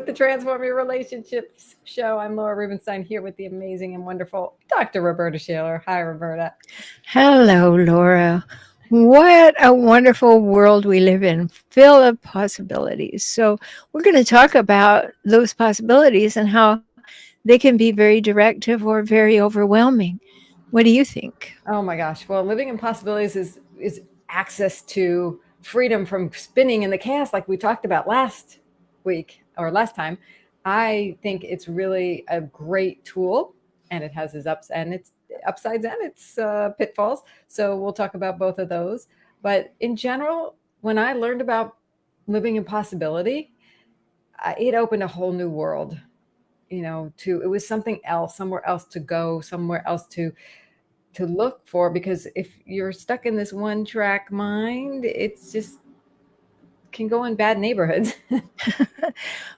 the Transform Your Relationships show. I'm Laura Rubinstein here with the amazing and wonderful Dr. Rhoberta Shaler. Hi, Rhoberta. Hello, Laura. What a wonderful world we live in, full of possibilities. So, we're going to talk about those possibilities and how they can be very directive or very overwhelming. What do you think? Oh my gosh. Well, living in possibilities is access to freedom from spinning in the chaos like we talked about last week or last time. I think it's really a great tool, and it has its ups and its upsides and its pitfalls. So we'll talk about both of those. But in general, when I learned about living in possibility, it opened a whole new world. To it was something else, somewhere else to go, somewhere else to look for, because if you're stuck in this one track mind, it's just can go in bad neighborhoods.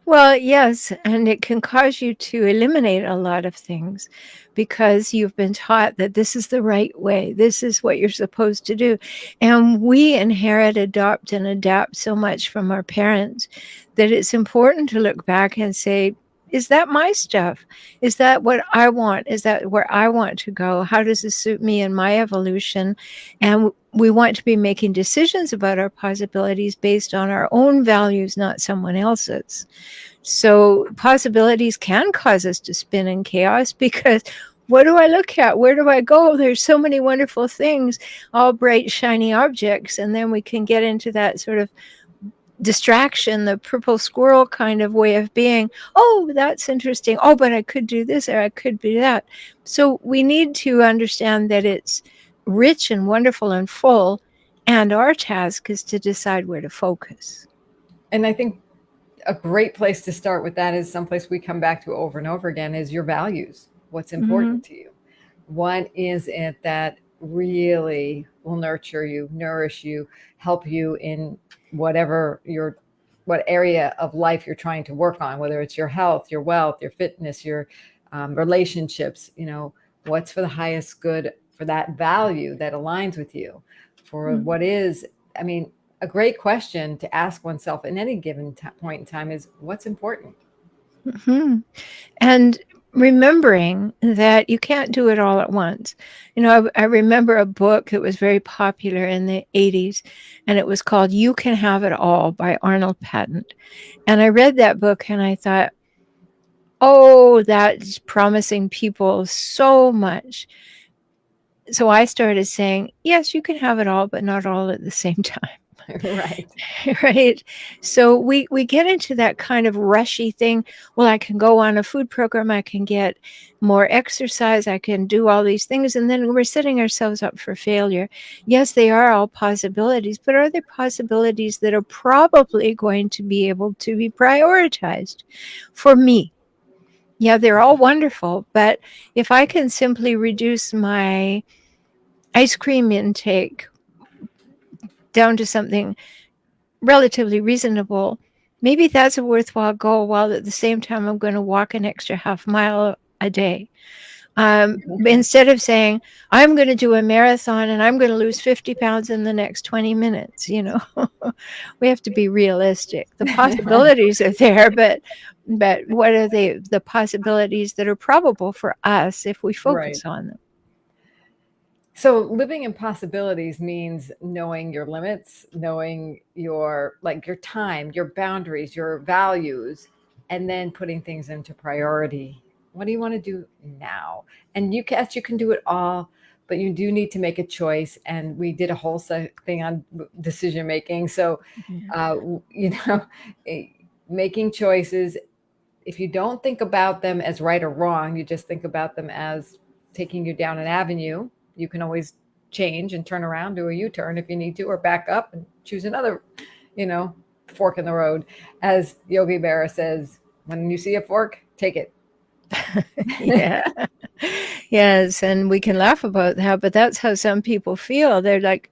Well, yes, and it can cause you to eliminate a lot of things because you've been taught that this is the right way. This is what you're supposed to do. And we inherit, adopt, and adapt so much from our parents that it's important to look back and say, is that my stuff? Is that what I want? Is that where I want to go? How does this suit me and my evolution? And we want to be making decisions about our possibilities based on our own values, not someone else's. So possibilities can cause us to spin in chaos because what do I look at? Where do I go? There's so many wonderful things, all bright, shiny objects. And then we can get into that sort of distraction, the purple squirrel kind of way of being. Oh, that's interesting. Oh, but I could do this or I could do that. So we need to understand that it's rich and wonderful and full, and our task is to decide where to focus. And I think a great place to start with that is someplace we come back to over and over again is your values. What's Mm-hmm. important to you? What is it that really will nurture you, nourish you, help you in whatever your what area of life you're trying to work on, whether it's your health, your wealth, your fitness, your relationships. What's for the highest good for that value that aligns with you, for what is, I mean, a great question to ask oneself in any given point in time is what's important. Mm-hmm. And remembering that you can't do it all at once. I remember a book that was very popular in the 80s, and it was called You Can Have It All by Arnold Patent. And I read that book and I thought, oh, that's promising people so much. So I started saying, yes, you can have it all, but not all at the same time. Right. Right. So we get into that kind of rushy thing. Well, I can go on a food program, I can get more exercise, I can do all these things, and then we're setting ourselves up for failure. Yes, they are all possibilities, but are they possibilities that are probably going to be able to be prioritized for me? Yeah, they're all wonderful, but if I can simply reduce my ice cream intake down to something relatively reasonable, maybe that's a worthwhile goal, while at the same time I'm going to walk an extra half mile a day. Instead of saying, I'm going to do a marathon and I'm going to lose 50 pounds in the next 20 minutes, we have to be realistic. The Right. possibilities are there, but what are the possibilities that are probable for us if we Right. focus on them? So living in possibilities means knowing your limits, knowing your time, your boundaries, your values, and then putting things into priority. What do you want to do now? And you can do it all, but you do need to make a choice. And we did a whole thing on decision making. So, Yeah. uh, you know, eh, making choices. If you don't think about them as right or wrong, you just think about them as taking you down an avenue. You can always change and turn around, do a U-turn if you need to, or back up and choose another, you know, fork in the road. As Yogi Berra says, when you see a fork, take it. Yeah. Yes, and we can laugh about that, but that's how some people feel. They're like,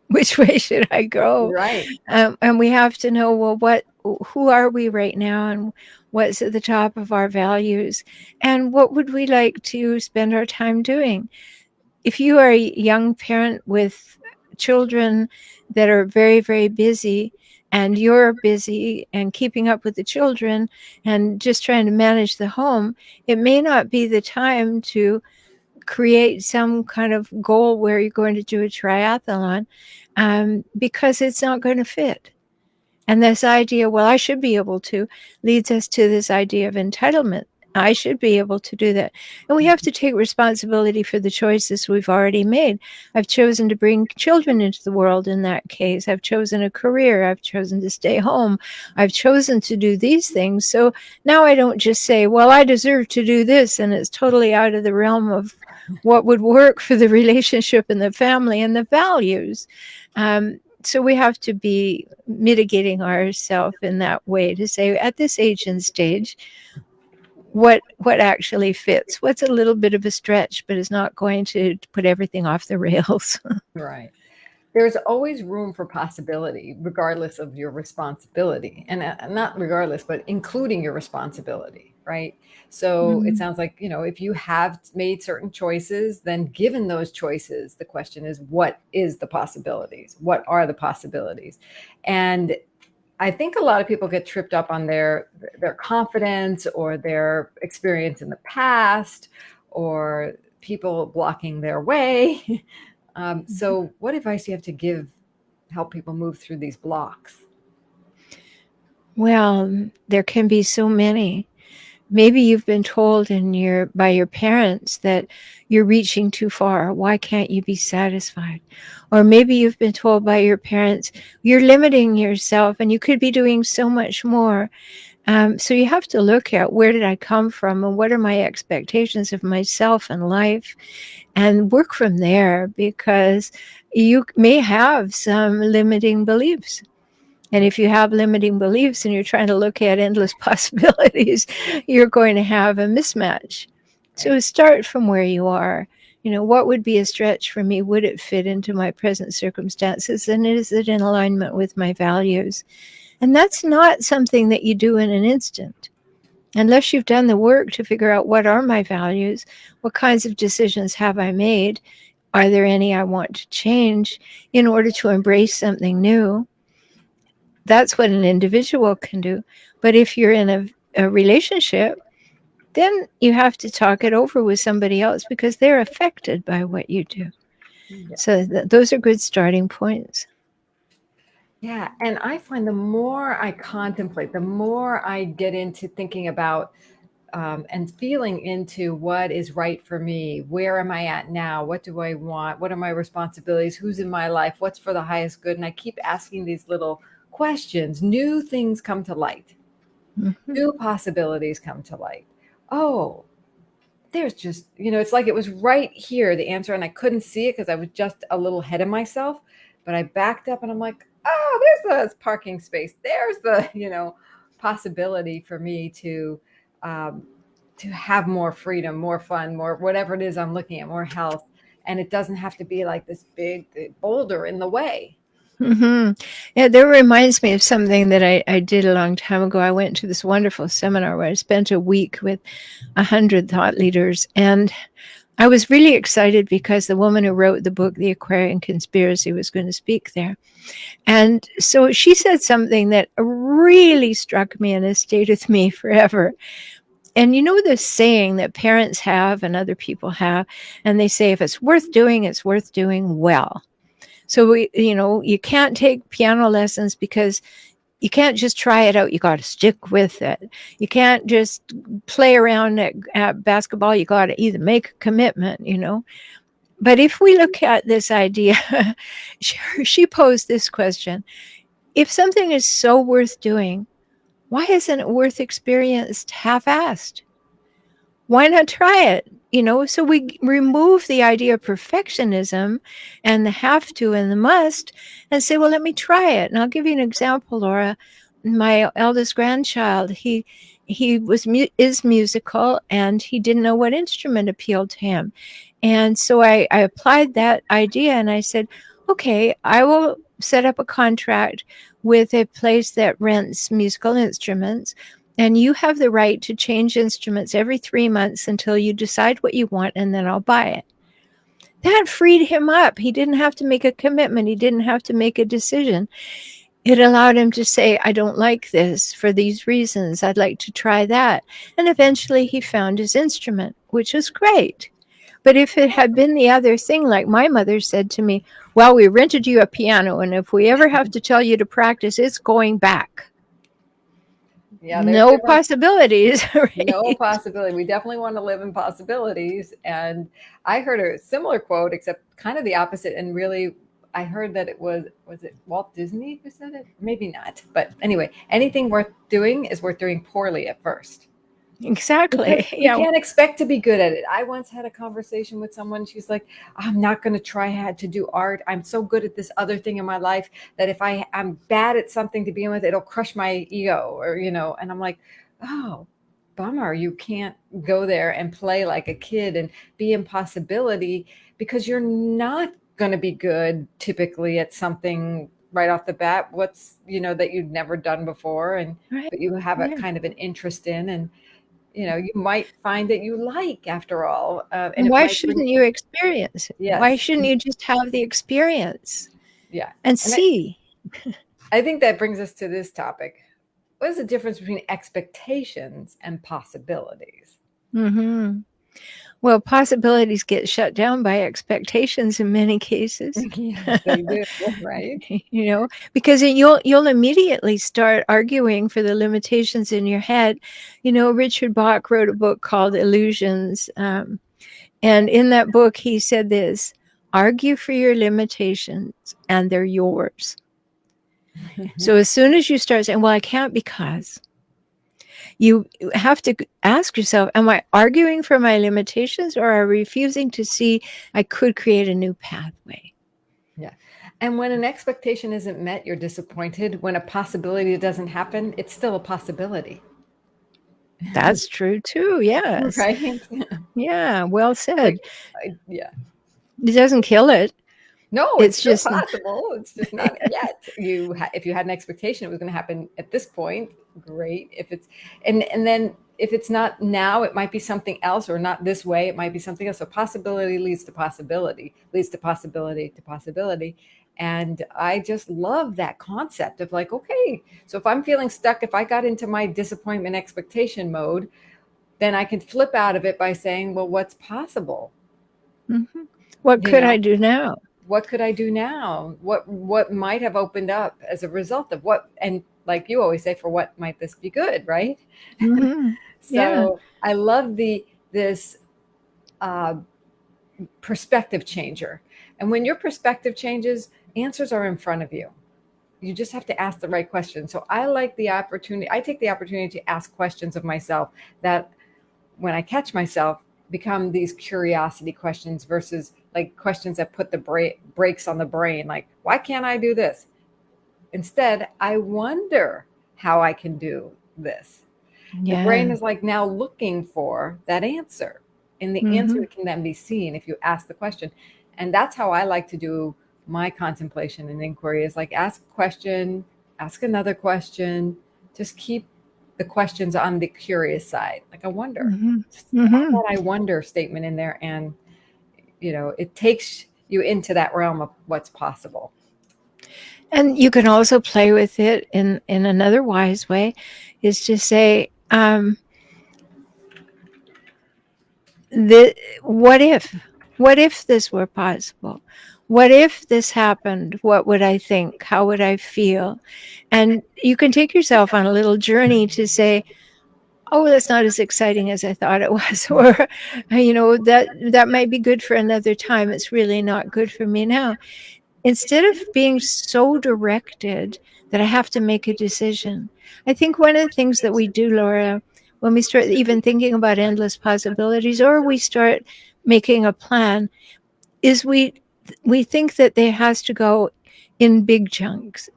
which way should I go? Right. And we have to know, well, who are we right now, and what's at the top of our values, and what would we like to spend our time doing? If you are a young parent with children that are very, very busy and you're busy and keeping up with the children and just trying to manage the home, it may not be the time to create some kind of goal where you're going to do a triathlon, because it's not going to fit. And this idea, well, I should be able to, leads us to this idea of entitlement. I should be able to do that. And we have to take responsibility for the choices we've already made. I've chosen to bring children into the world in that case. I've chosen a career. I've chosen to stay home. I've chosen to do these things. So now I don't just say, well, I deserve to do this, and it's totally out of the realm of what would work for the relationship and the family and the values. So we have to be mitigating ourselves in that way to say, at this age and stage, what actually fits, what's a little bit of a stretch, but is not going to put everything off the rails. Right. There's always room for possibility, regardless of your responsibility. And not regardless, but including your responsibility, right? So it sounds like, if you have made certain choices, then given those choices, the question is, what is the possibilities? What are the possibilities? And I think a lot of people get tripped up on their confidence or their experience in the past or people blocking their way. So what advice do you have to help people move through these blocks? Well, there can be so many. Maybe you've been told by your parents that you're reaching too far. Why can't you be satisfied? Or maybe you've been told by your parents, you're limiting yourself and you could be doing so much more. So you have to look at, where did I come from and what are my expectations of myself and life, and work from there, because you may have some limiting beliefs. And if you have limiting beliefs and you're trying to look at endless possibilities, you're going to have a mismatch. So start from where you are. What would be a stretch for me? Would it fit into my present circumstances? And is it in alignment with my values? And that's not something that you do in an instant. Unless you've done the work to figure out, what are my values? What kinds of decisions have I made? Are there any I want to change in order to embrace something new? That's what an individual can do. But if you're in a relationship, then you have to talk it over with somebody else, because they're affected by what you do. Yeah. So those are good starting points. Yeah. And I find the more I contemplate, the more I get into thinking about and feeling into what is right for me. Where am I at now? What do I want? What are my responsibilities? Who's in my life? What's for the highest good? And I keep asking these little questions. New things come to light. New possibilities come to light. Oh, there's just, it's like it was right here, the answer, and I couldn't see it because I was just a little ahead of myself. But I backed up and I'm like, oh, there's the parking space. There's the, possibility for me to have more freedom, more fun, more whatever it is I'm looking at, more health. And it doesn't have to be like this big boulder in the way. Yeah, that reminds me of something that I did a long time ago. I went to this wonderful seminar where I spent a week with 100 thought leaders. And I was really excited because the woman who wrote the book, The Aquarian Conspiracy, was going to speak there. And so she said something that really struck me and has stayed with me forever. And this saying that parents have and other people have, and they say, if it's worth doing, it's worth doing well. So you can't take piano lessons because you can't just try it out. You got to stick with it. You can't just play around at basketball. You got to either make a commitment, But if we look at this idea, she posed this question: if something is so worth doing, why isn't it worth experienced half-assed? Why not try it? So we remove the idea of perfectionism and the have to and the must, and say, well, let me try it. And I'll give you an example, Laura. My eldest grandchild, he is musical, and he didn't know what instrument appealed to him. And so I applied that idea, and I said, okay, I will set up a contract with a place that rents musical instruments. And you have the right to change instruments every 3 months until you decide what you want, and then I'll buy it. That freed him up. He didn't have to make a commitment. He didn't have to make a decision. It allowed him to say, I don't like this for these reasons. I'd like to try that. And eventually he found his instrument, which was great. But if it had been the other thing, like my mother said to me, well, we rented you a piano, and if we ever have to tell you to practice, it's going back. Yeah, there's No different. possibilities, No right? possibility. We definitely want to live in possibilities. And I heard a similar quote, except kind of the opposite. And really, I heard that was it Walt Disney who said it? Maybe not. But anyway, anything worth doing is worth doing poorly at first. Because Exactly. we Yeah. can't expect to be good at it. I once had a conversation with someone. She's like, I'm not going to try hard to do art. I'm so good at this other thing in my life that if I'm bad at something to begin with, it'll crush my ego or, and I'm like, oh, bummer. You can't go there and play like a kid and be in possibility because you're not going to be good typically at something right off the bat. What's, that you've never done before. Right. But you have a Yeah. kind of an interest in, and you might find that you like after all, and And it why might bring. shouldn't you experience it? Why Yes. shouldn't you just have the experience Yeah. and And see? I think that brings us to this topic. What is the difference between expectations and possibilities? Mm-hmm. Well, possibilities get shut down by expectations in many cases. Yes, they do, right? Because you'll immediately start arguing for the limitations in your head. Richard Bach wrote a book called Illusions, and in that book he said this: argue for your limitations, and they're yours. So as soon as you start saying, well, I can't because, you have to ask yourself, am I arguing for my limitations, or am I refusing to see I could create a new pathway? Yeah. And when an expectation isn't met, you're disappointed. When a possibility doesn't happen, it's still a possibility. That's true too. Yes. Right? Yeah. Well said. Like, yeah. It doesn't kill it. No, it's It's still just, possible. It's just not yet. If you had an expectation it was going to happen at this point, great. If it's and then if it's not now, it might be something else, or not this way. It might be something else. So possibility leads to possibility, leads to possibility to possibility. And I just love that concept of like, okay, so if I'm feeling stuck, if I got into my disappointment expectation mode, then I can flip out of it by saying, well, what's possible? mhm. What You could I know, do now? what could I do now? What might have opened up as a result of what, and like you always say, for what might this be good, right? Mm-hmm. Yeah. So I love this uh, perspective changer. And when your perspective changes, answers are in front of you. You just have to ask the right question. So I like the opportunity. I take the opportunity to ask questions of myself that, when I catch myself, become these curiosity questions versus like questions that put the brakes on the brain. Like, why can't I do this? Instead, I wonder how I can do this. The brain Yeah. is like now looking for that answer, and the Mm-hmm. answer can then be seen if you ask the question. And that's how I like to do my contemplation and inquiry, is like ask a question, ask another question, just keep the questions on the curious side. Like, I wonder, Mm-hmm. just add Mm-hmm. that I wonder statement in there, and it takes you into that realm of what's possible. And you can also play with it in another wise way, is to say, what if this were possible? What if this happened? What would I think? How would I feel? And you can take yourself on a little journey to say, oh, that's not as exciting as I thought it was. Or, that might be good for another time. It's really not good for me now. Instead of being so directed that I have to make a decision. I think one of the things that we do, Laura, when we start even thinking about endless possibilities, or we start making a plan, is we think that it has to go in big chunks.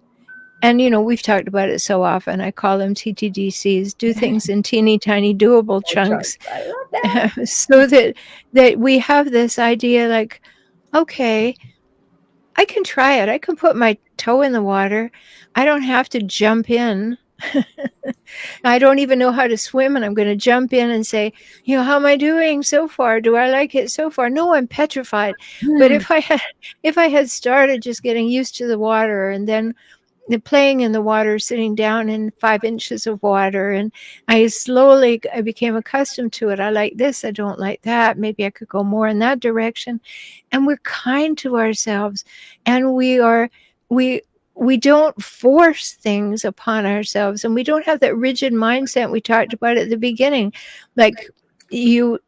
And we've talked about it so often. I call them TTDCs, do things in teeny tiny doable Oh, chunks. chunks. I love that. So that we have this idea like, okay, I can try it. I can put my toe in the water. I don't have to jump in. I don't even know how to swim, and I'm going to jump in and say, how am I doing so far? Do I like it so far? No, I'm petrified. But if I had started just getting used to the water, and then the playing in the water, sitting down in 5 inches of water, and I became accustomed to it. I like this, I don't like that. Maybe I could go more in that direction. And we're kind to ourselves, and we we don't force things upon ourselves, and we don't have that rigid mindset we talked about at the beginning. Like, you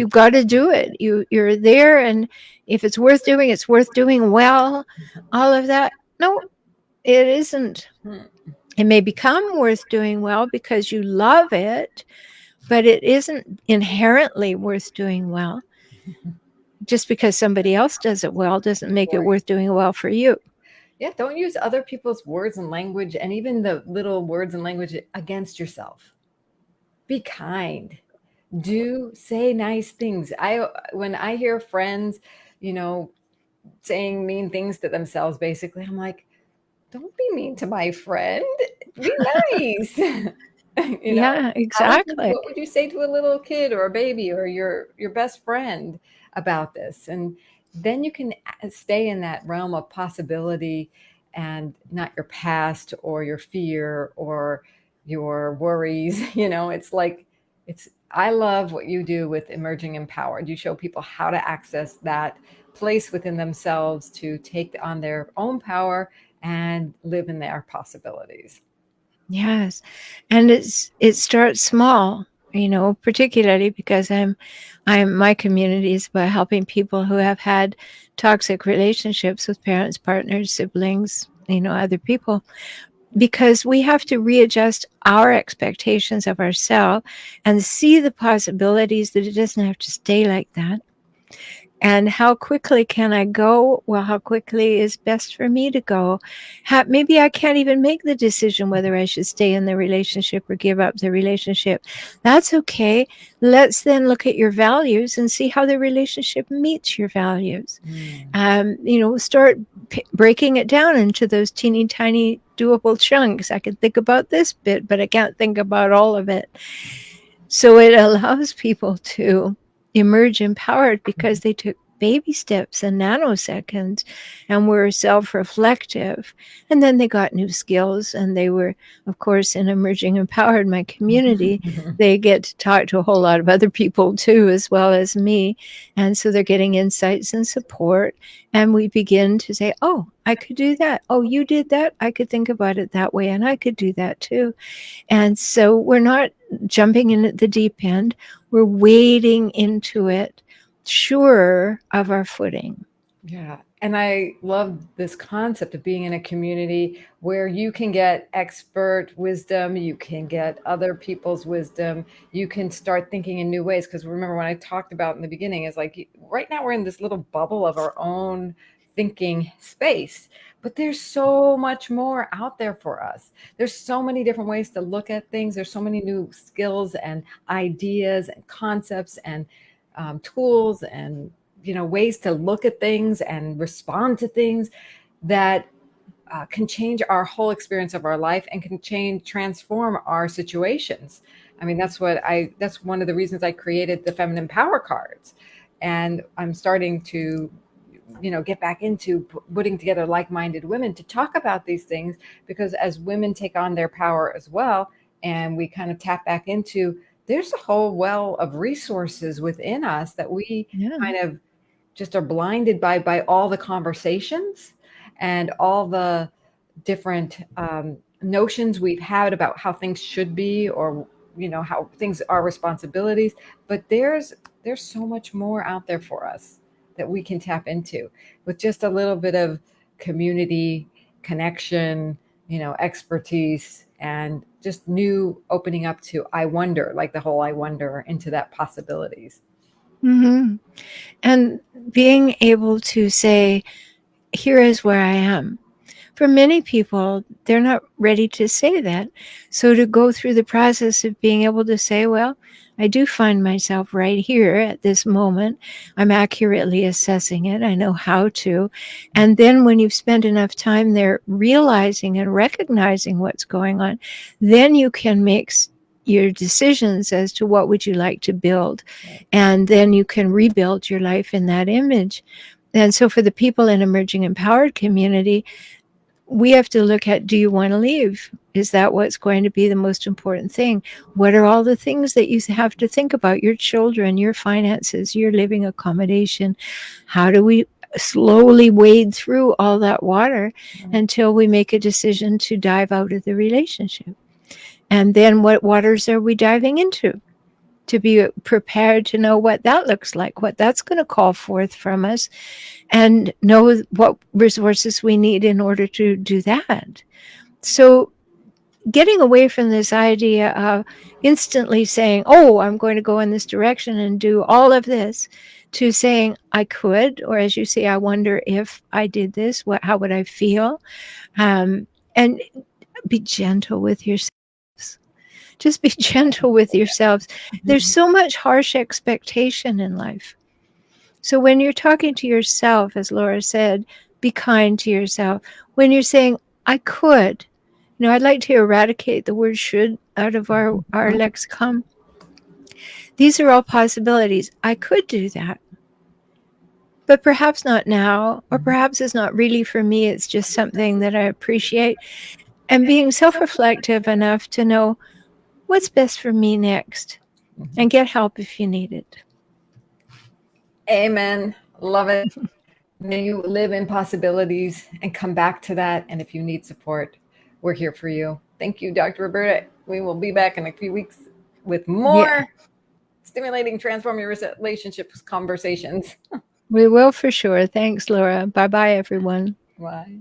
got to do it. You're there, and if it's worth doing, it's worth doing well. All of that. No, it isn't. It may become worth doing well because you love it, but it isn't inherently worth doing well. Just because somebody else does it well doesn't make it worth doing well for you. Yeah, don't use other people's words and language, and even the little words and language, against yourself. Be kind. Do say nice things. When I hear friends, you know, saying mean things to themselves, basically, I'm like, don't be mean to my friend. Be nice. Yeah, exactly. What would you say to a little kid or a baby or your best friend about this? And then you can stay in that realm of possibility and not your past or your fear or your worries. It's like, I love what you do with Emerging Empowered. You show people how to access that place within themselves to take on their own power and live in their possibilities. Yes. And it starts small, particularly because my community is about helping people who have had toxic relationships with parents, partners, siblings, other people, because we have to readjust our expectations of ourselves and see the possibilities that it doesn't have to stay like that. And how quickly can I go? Well, how quickly is best for me to go? Maybe I can't even make the decision whether I should stay in the relationship or give up the relationship. That's okay. Let's then look at your values and see how the relationship meets your values. Start breaking it down into those teeny tiny doable chunks. I can think about this bit, but I can't think about all of it. So it allows people to emerge empowered because they took baby steps and nanoseconds and were self-reflective. And then they got new skills, and they were, of course, in Emerging Empowered, my community, they get to talk to a whole lot of other people too, as well as me. And so they're getting insights and support. And we begin to say, oh, I could do that. Oh, you did that. I could think about it that way, and I could do that too. And so we're not jumping in at the deep end. We're wading into it, sure of our footing. Yeah. And I love this concept of being in a community where you can get expert wisdom, you can get other people's wisdom, you can start thinking in new ways. Because remember, when I talked about in the beginning, is like right now we're in this little bubble of our own thinking space, but there's so much more out there for us. There's so many different ways to look at things. There's so many new skills and ideas and concepts and tools and ways to look at things and respond to things that can change our whole experience of our life and can transform our situations. I mean, that's one of the reasons I created the Feminine Power cards. And I'm starting to get back into putting together like-minded women to talk about these things, because as women take on their power as well, and we kind of tap back into, there's a whole well of resources within us that we kind of just are blinded by all the conversations and all the different notions we've had about how things should be, or how things are responsibilities. But there's so much more out there for us that we can tap into with just a little bit of community connection, expertise, and just new opening up to I wonder, like the whole I wonder, into that possibilities. Mm-hmm. And being able to say, here is where I am. For many people, they're not ready to say that. So to go through the process of being able to say, well, I do find myself right here at this moment. I'm accurately assessing it. I know how to. And then when you've spent enough time there realizing and recognizing what's going on, then you can make your decisions as to what would you like to build. And then you can rebuild your life in that image. And so for the people in Emerging Empowered community, we have to look at, do you want to leave? Is that what's going to be the most important thing? What are all the things that you have to think about? Your children, your finances, your living accommodation. How do we slowly wade through all that water until we make a decision to dive out of the relationship? And then what waters are we diving into? To be prepared to know what that looks like, what that's going to call forth from us, and know what resources we need in order to do that. So getting away from this idea of instantly saying, oh, I'm going to go in this direction and do all of this, to saying I could, or as you say, I wonder if I did this, how would I feel? And be gentle with yourselves. Just be gentle with yourselves. There's so much harsh expectation in life. So when you're talking to yourself, as Laura said, be kind to yourself. When you're saying, I could, I'd like to eradicate the word should out of our lexicon. These are all possibilities. I could do that, but perhaps not now, or perhaps it's not really for me. It's just something that I appreciate. And being self-reflective enough to know what's best for me next, and get help if you need it. Amen. Love it. May you live in possibilities and come back to that. And if you need support, we're here for you. Thank you, Dr. Rhoberta. We will be back in a few weeks with more stimulating, transform your relationships conversations. We will for sure. Thanks, Laura. Bye-bye, everyone. Bye.